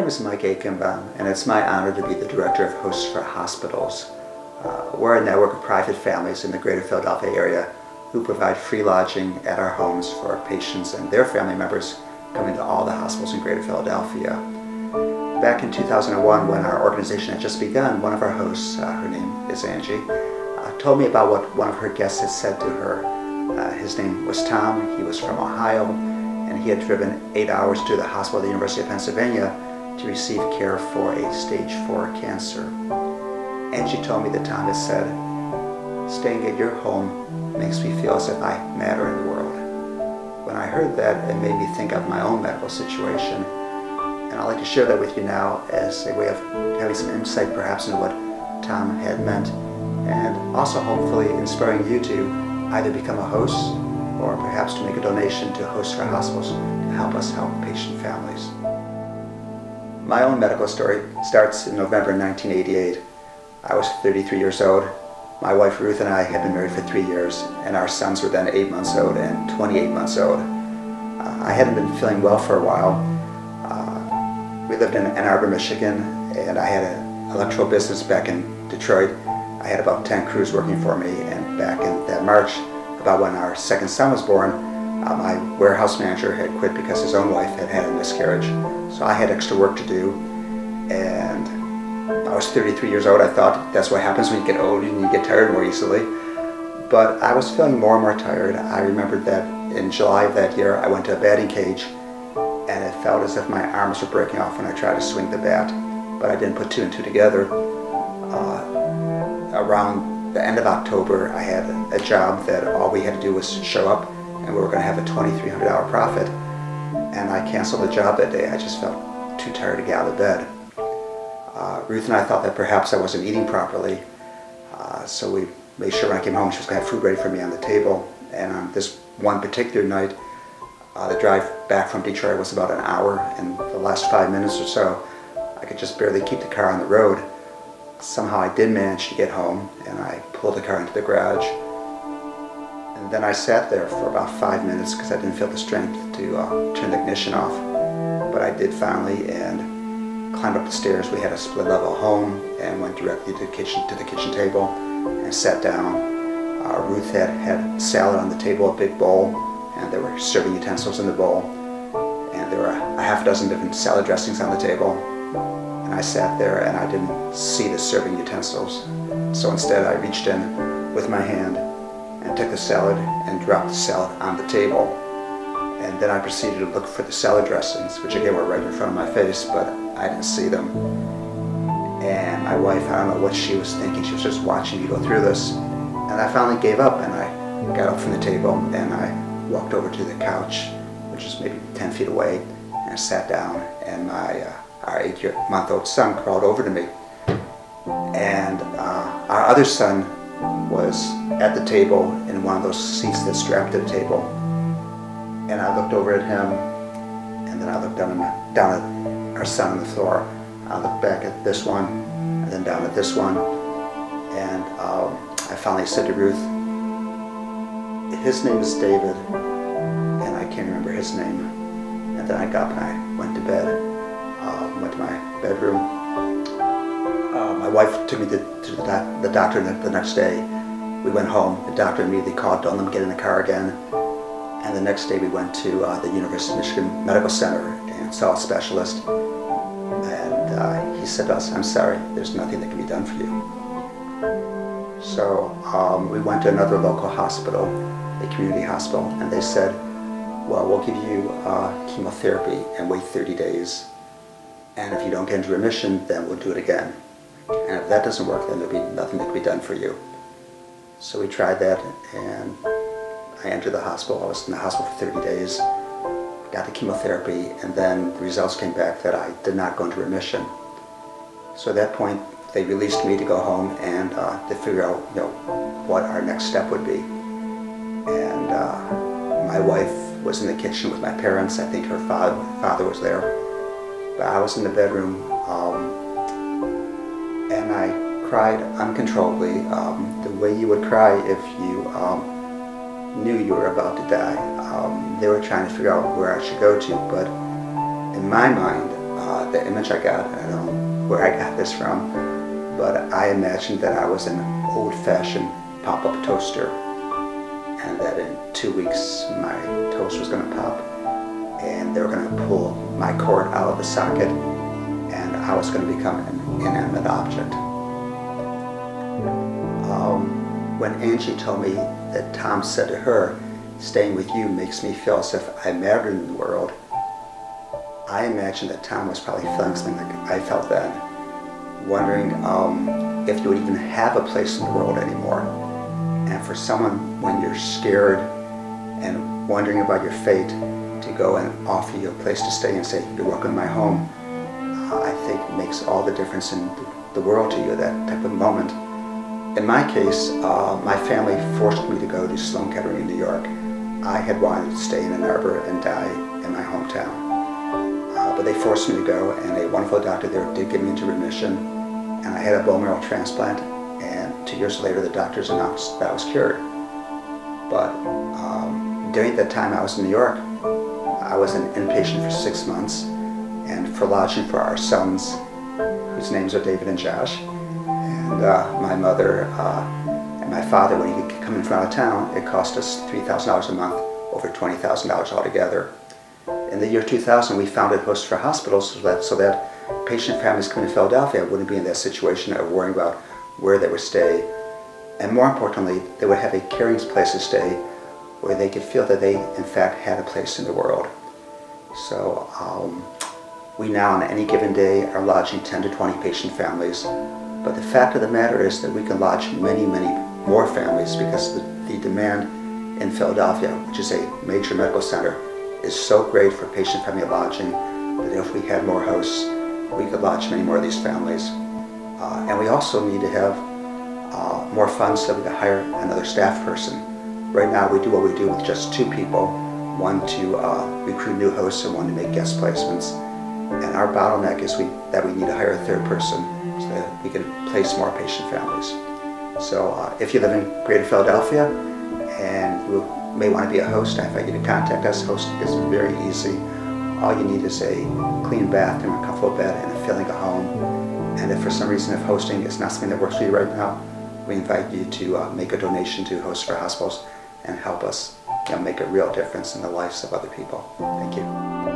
is Mike Aichenbaum, and it's my honor to be the Director of Hosts for Hospitals. We're a network of private families in the greater Philadelphia area who provide free lodging at our homes for our patients and their family members coming to all the hospitals in greater Philadelphia. Back in 2001, when our organization had just begun, one of our hosts, her name is Angie, told me about what one of her guests had said to her. His name was Tom. He was from Ohio, and he had driven 8 hours to the hospital at the University of Pennsylvania to receive care for a stage 4 cancer. Angie told me that Tom had said, "Staying at your home makes me feel as if I matter in the world." When I heard that, it made me think of my own medical situation, and I'd like to share that with you now as a way of having some insight perhaps into what Tom had meant, and also hopefully inspiring you to either become a host or perhaps to make a donation to Hosts for Hospitals to help us help patient families. My own medical story starts in November 1988. I was 33 years old. My wife Ruth and I had been married for 3 years, and our sons were then 8 months old and 28 months old. I hadn't been feeling well for a while. We lived in Ann Arbor, Michigan, and I had an electrical business back in Detroit. I had about 10 crews working for me, and back in that March, about when our second son was born, my warehouse manager had quit because his own wife had had a miscarriage. So I had extra work to do, and I was 33 years old. I thought that's what happens when you get old and you get tired more easily. But I was feeling more and more tired. I remembered that in July of that year, I went to a batting cage, and it felt as if my arms were breaking off when I tried to swing the bat. But I didn't put two and two together. Around the end of October, I had a job that all we had to do was show up, and we were going to have a $2,300 profit. And I canceled the job that day. I just felt too tired to get out of bed. Ruth and I thought that perhaps I wasn't eating properly, so we made sure when I came home she was going to have food ready for me on the table. And on this one particular night, the drive back from Detroit was about an hour, and the last 5 minutes or so, I could just barely keep the car on the road. Somehow I did manage to get home, and I pulled the car into the garage. And then I sat there for about 5 minutes because I didn't feel the strength to turn the ignition off. But I did finally, and climbed up the stairs. We had a split level home, and went directly to the kitchen table and sat down. Ruth had salad on the table, a big bowl, and there were serving utensils in the bowl, and there were a half dozen different salad dressings on the table. And I sat there and I didn't see the serving utensils. So instead I reached in with my hand and took the salad and dropped the salad on the table. And then I proceeded to look for the salad dressings, which again were right in front of my face, but I didn't see them. And my wife, I don't know what she was thinking, she was just watching me go through this. And I finally gave up, and I got up from the table and I walked over to the couch, which was maybe 10 feet away, and I sat down, and our 8-month-old son crawled over to me. And our other son was at the table in one of those seats that's strapped to the table. And I looked over at him, and then I looked down at our son on the floor. I looked back at this one, and then down at this one. And I finally said to Ruth, "His name is David," and I can't remember his name. And then I got up and I went to bed, went to my bedroom. My wife took me to the doctor the next day. We went home. The doctor immediately called, told them to get in the car again. And the next day we went to the University of Michigan Medical Center and saw a specialist. And he said to us, "I'm sorry, there's nothing that can be done for you." So we went to another local hospital, a community hospital, and they said, "Well, we'll give you chemotherapy and wait 30 days. And if you don't get into remission, then we'll do it again. And if that doesn't work, then there'll be nothing that can be done for you." So we tried that, and I entered the hospital. I was in the hospital for 30 days, got the chemotherapy, and then the results came back that I did not go into remission. So at that point, they released me to go home and to figure out, what our next step would be. And my wife was in the kitchen with my parents. I think her father was there. But I was in the bedroom, and I cried uncontrollably, the way you would cry if you knew you were about to die. They were trying to figure out where I should go to, but in my mind, the image I got, I don't know where I got this from, but I imagined that I was an old-fashioned pop-up toaster, and that in 2 weeks my toast was going to pop, and they were going to pull my cord out of the socket, and I was going to become an inanimate object. When Angie told me that Tom said to her, "Staying with you makes me feel as if I mattered in the world," I imagined that Tom was probably feeling something like I felt then, wondering if you would even have a place in the world anymore. And for someone, when you're scared and wondering about your fate, to go and offer you a place to stay and say, "You're welcome in my home," I think makes all the difference in the world to you, that type of moment. In my case, my family forced me to go to Sloan Kettering in New York. I had wanted to stay in Ann Arbor and die in my hometown. But they forced me to go, and a wonderful doctor there did get me into remission, and I had a bone marrow transplant, and 2 years later the doctors announced that I was cured. But during that time I was in New York, I was an inpatient for 6 months, and for lodging for our sons, whose names are David and Josh, and my mother and my father, when he could come in from out of town, it cost us $3,000 a month, over $20,000 altogether. In the year 2000, we founded Hosts for Hospitals so that patient families coming to Philadelphia wouldn't be in that situation of worrying about where they would stay. And more importantly, they would have a caring place to stay where they could feel that they, in fact, had a place in the world. So we now, on any given day, are lodging 10 to 20 patient families. But the fact of the matter is that we can lodge many, many more families, because the demand in Philadelphia, which is a major medical center, is so great for patient family lodging that if we had more hosts, we could lodge many more of these families. And we also need to have more funds so we can hire another staff person. Right now we do what we do with just 2 people, one to recruit new hosts and one to make guest placements. And our bottleneck is that we need to hire a 3rd person so that we can place more patient families. So if you live in Greater Philadelphia and you may want to be a host, I invite you to contact us. Hosting is very easy. All you need is a clean bathroom, a comfortable bed, and a feeling of home. And if for some reason if hosting is not something that works for you right now, we invite you to make a donation to Hosts for Hospitals and help us make a real difference in the lives of other people. Thank you.